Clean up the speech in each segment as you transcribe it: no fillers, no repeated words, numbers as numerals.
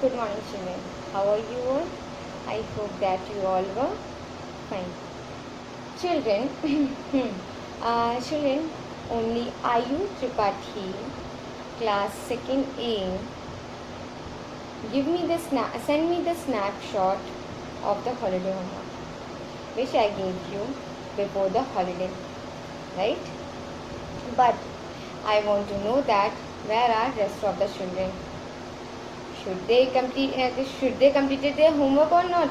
Good morning, children. How are you all? I hope that you all were fine. Children, children, only Ayu Tripathi, class 2nd A, send me the snapshot of the holiday homework, which I gave you before the holiday, right? But I want to know that where are rest of the children? Should they completed their homework or not?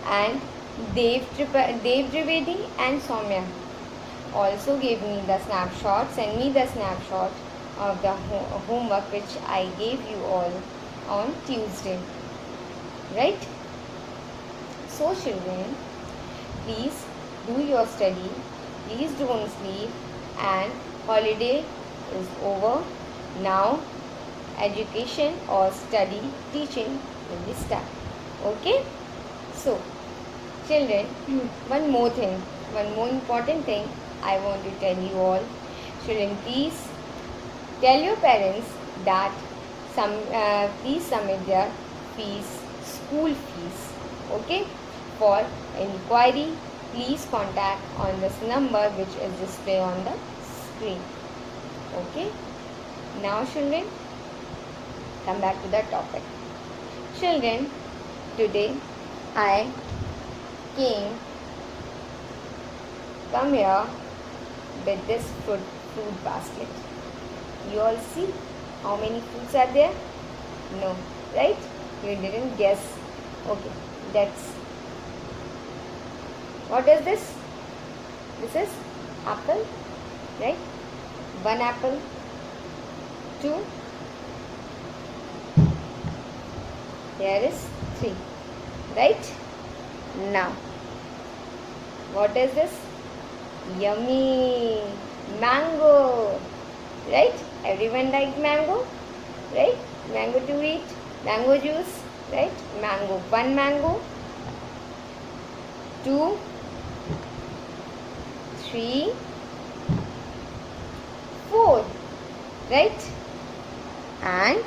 And Dev Trivedi and Soumya also gave me the snapshot. Send me the snapshot of the homework which I gave you all on Tuesday, right? So children, please do your study. Please don't sleep. And holiday is over now. Education or study teaching will be start. Okay, so children, one more important thing I want to tell you all. Children, please tell your parents that please submit their school fees. Okay, for inquiry please contact on this number which is displayed on the screen. Okay, now children, come back to the topic. Children, today I come here with this fruit basket. You all see how many fruits are there? No, right? You didn't guess. Okay, what is this? This is apple, right? One apple, two. Here is 3, right? Now, what is this? Yummy mango, right? Everyone likes mango, right? Mango to eat, mango juice, right? Mango, 1 mango, 2, 3, 4, right? And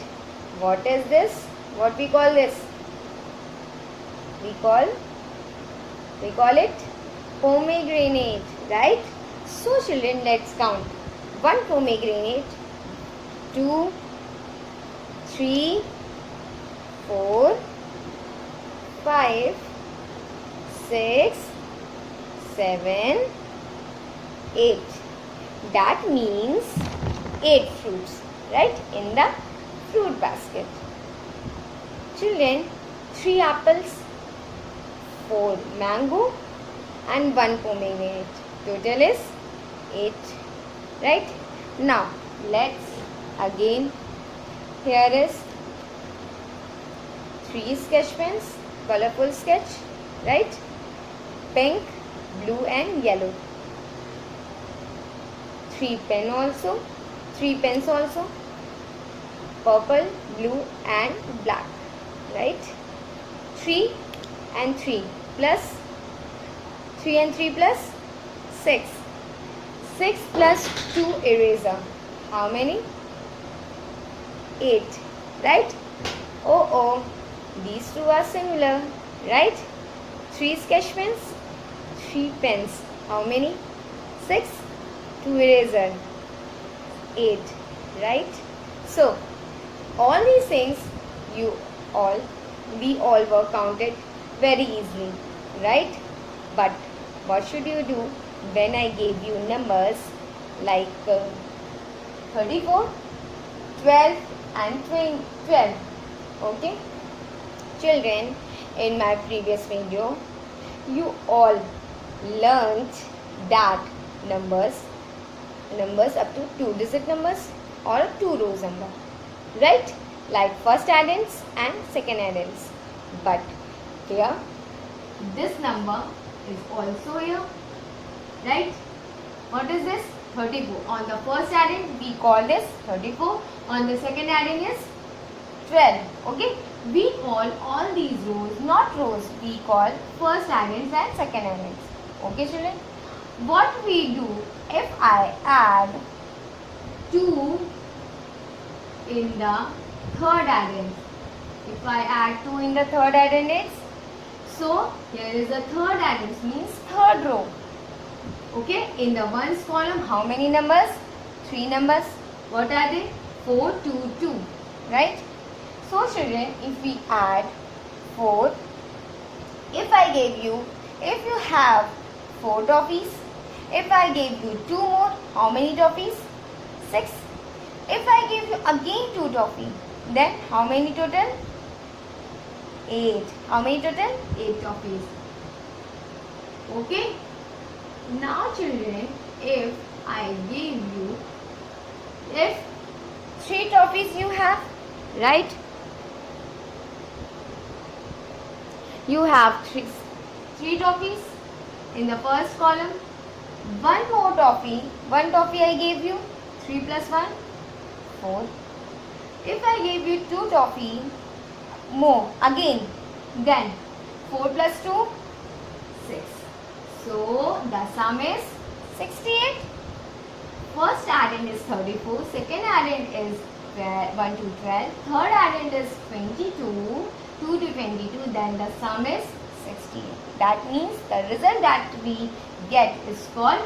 what is this? What we call this? We call it pomegranate, right? So children, let's count. 1 pomegranate, 2, 3, 4, 5, 6, 7, 8. That means 8 fruits, right? In the fruit basket. Children, 3 apples, 4 mango and 1 pomegranate. Total is 8, right? Now, let's again, here is 3 sketch pens, colorful sketch, right? Pink, blue and yellow. 3 pens also, purple, blue and black. Right? 3 and 3 plus 6. 6 plus 2 eraser. How many? 8. Right? Oh, these two are similar. Right? 3 sketch pens, 3 pens. How many? 6. 2 eraser. 8. Right? So, all these things we all were counted very easily, right? But what should you do when I gave you numbers like 34, 12 and 12? Okay, children, in my previous video you all learned that numbers up to 2-digit numbers or 2 rows number, right? Like first addends and second addends. But here, this number is also here, right? What is this? 34. On the first addend, we call this 34. On the second addend is 12. Okay? We call all these rows, not rows, we call first addends and second addends. Okay, children? What we do if I add 2 in the third addend? If I add 2 in the third addend, so here is the third addend, means third row. Okay, in the ones column, how many numbers? 3 numbers. What are they? 4, 2, 2. Right? So children, if we add 4, if you have 4 toffees, if I gave you 2 more, how many toffees? 6. If I give you again 2 toffee, then how many total? 8. How many total? 8 toffees. Okay. Now children, if I give you, if 3 toffees you have, right? You have 3 toffees in the first column. 1 more toffee. 1 toffee I gave you. 3 plus 1, 4. If I gave you 2 toffee more again, then 4 plus 2, 6. So the sum is 68. First addend is 34. Second addend is 1 to 12. Third addend is 22. 2 to 22. Then the sum is 68. That means the result that we get is called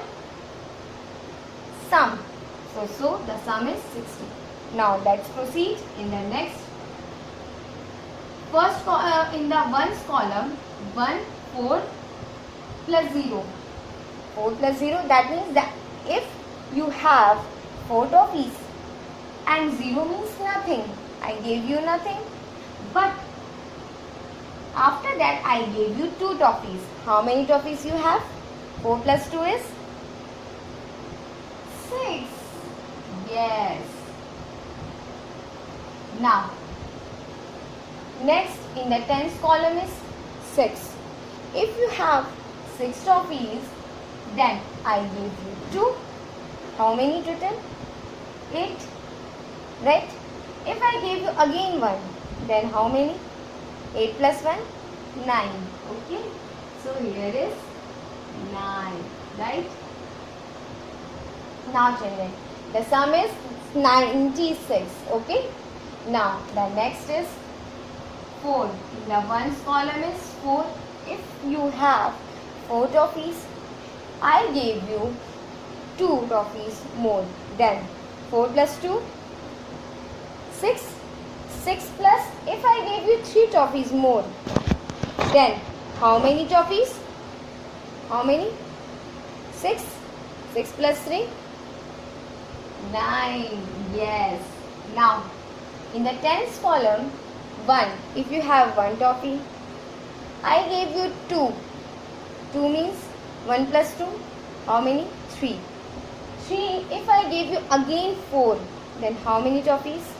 sum. So the sum is 60. Now let's proceed in the next. First in the ones column, 1, 4 plus 0. 4 plus 0, that means that if you have 4 toffees and 0 means nothing, I gave you nothing. But after that I gave you 2 toffees. How many toffees you have? 4 plus 2 is 6. Yes. Now, next in the tens column is 6. If you have 6 toffees, then I gave you 2. How many total? 8. Right? If I gave you again 1, then how many? 8 plus 1, 9. Okay. So here is 9. Right? Now children, the sum is 96. Okay. Now the next is 4. In the ones column is 4. If you have 4 toffees, I gave you 2 toffees more. Then 4 plus 2, 6. 6 plus, if I gave you 3 toffees more, then how many toffees? How many? 6. 6 plus 3, 9. Yes. Now, in the tens column, 1. If you have 1 toffee, I gave you 2. 2 means 1 plus 2. How many? 3. 3. If I gave you again 4, then how many toffees?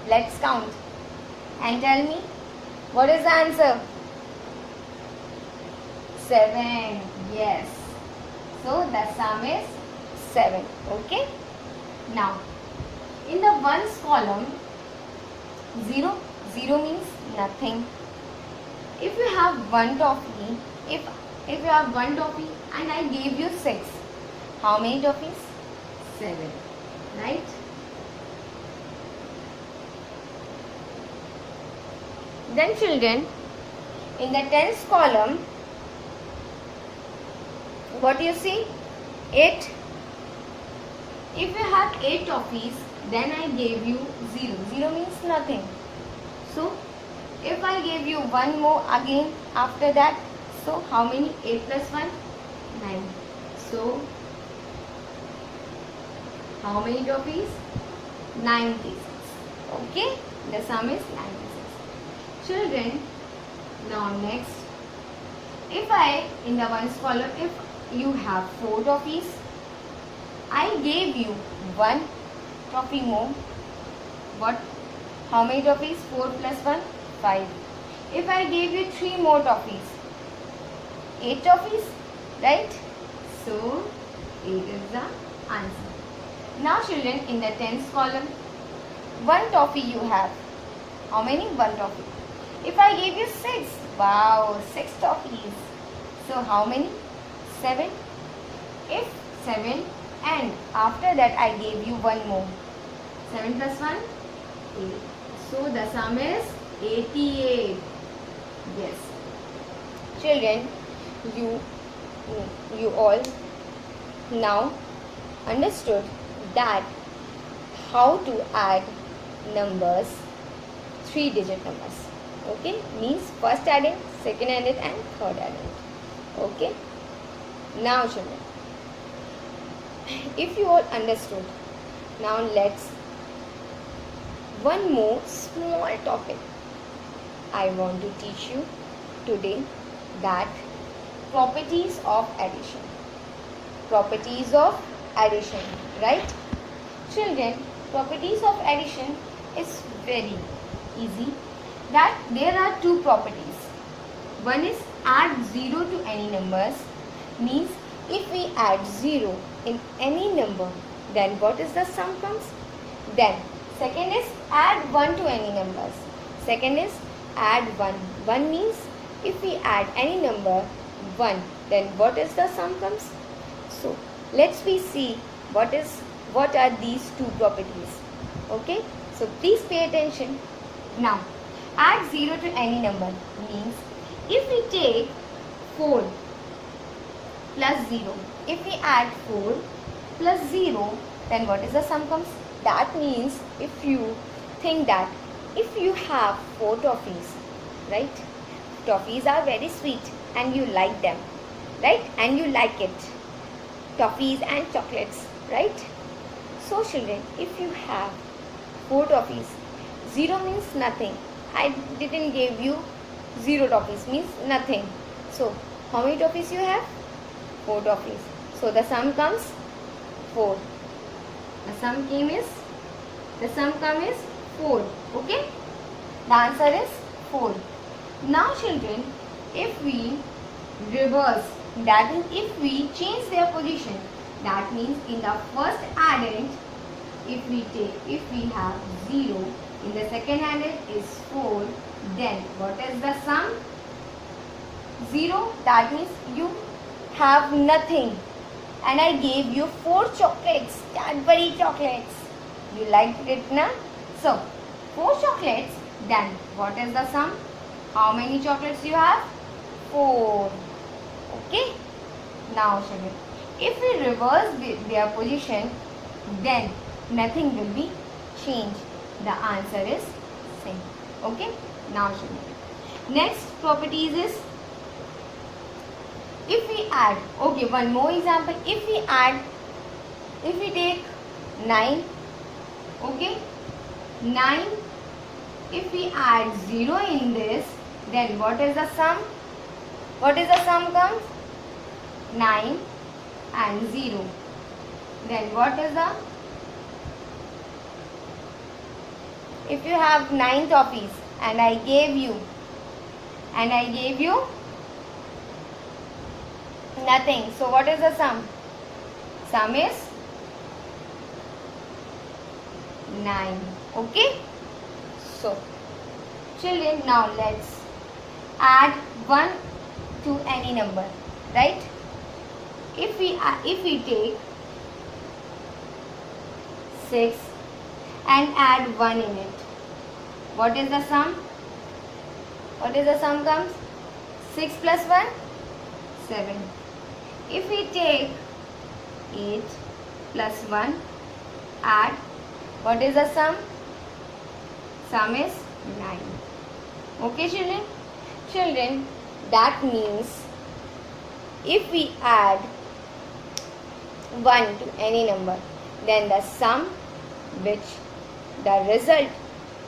Let's count and tell me what is the answer? 7. Yes. So the sum is 7. Okay. Now, in the ones column, 0. 0 means nothing. If you have 1 toffee, if you have 1 toffee and I gave you 6, how many toffees? 7. Right? Then children, in the tens column, what you see? 8. If you have 8 toffees, then I gave you 0. 0 means nothing. So, if I gave you 1 more again after that, so how many? 8 plus 1? 9. So, how many toffees? 96. Okay? The sum is 96. Children, now next, if I, in the ones column, if you have 4 toffees, I gave you 1 toffee more. What? How many toffees? 4 plus 1? 5. If I gave you 3 more toffees, 8 toffees, right? So, 8 is the answer. Now children, in the tens column, 1 toffee you have. How many? 1 toffee. If I gave you 6, wow, 6 toffees. So how many? 7. If 7 and after that I gave you 1 more. 7 plus 1? 8. So the sum is 88. Yes. Children, you all now understood that how to add numbers, 3-digit numbers. Okay, means first addend, second addend and third addend. Okay, now children, if you all understood, now let's one more small topic I want to teach you today, that properties of addition. Properties of addition, right? Children, properties of addition is very easy, that there are two properties. One is add 0 to any numbers, means if we add 0 in any number, then what is the sum comes? Then second is add 1 to any numbers. Second is add 1. 1 means if we add any number 1, then what is the sum comes? So let's we see what are these two properties. Okay, so please pay attention. Now add 0 to any number means if we take 4 plus 0, if we add 4 plus 0, then what is the sum comes? That means if you think that if you have 4 toffees, right? Toffees are very sweet and you like them, right? And you like it. Toffees and chocolates, right? So children, if you have 4 toffees, 0 means nothing. I didn't give you 0 toffees, means nothing. So how many toffees you have? 4 toffees. So the sum comes 4. The sum come is 4. Okay? The answer is 4. Now children, if we reverse, that is if we change their position, that means in the first addend, if we have 0, in the second addend is 4, then what is the sum? 0, that means you have nothing. And I gave you 4 chocolates, Cadbury chocolates. You liked it, na? So, 4 chocolates, then what is the sum? How many chocolates you have? 4. Okay? Now, children, if we reverse their position, then nothing will be changed. The answer is same. Okay? Now, children, next properties is if we add, okay, one more example. If we take 9, okay, 9, if we add 0 in this, then what is the sum? What is the sum comes? 9 and 0. Then what is the? If you have 9 toffees and I gave you nothing. So what is the sum? Sum is 9. Okay? So children, now let's add 1 to any number, right? If we take 6 and add 1 in it, what is the sum? What is the sum comes? 6 plus 1? 7. If we take 8 plus 1, add, what is the sum? Sum is 9. Okay, children? Children, that means if we add 1 to any number, then the sum, the result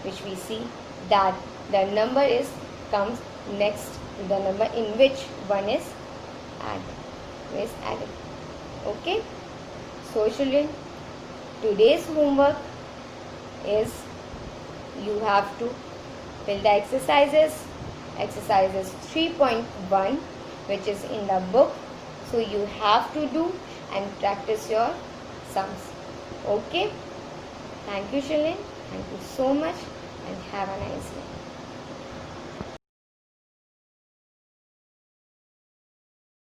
which we see, that the number comes next to the number in which 1 is added. Okay? So children, today's homework is you have to fill the exercises 3.1, which is in the book. So you have to do and practice your sums. Okay? Thank you children. Thank you so much and have a nice day.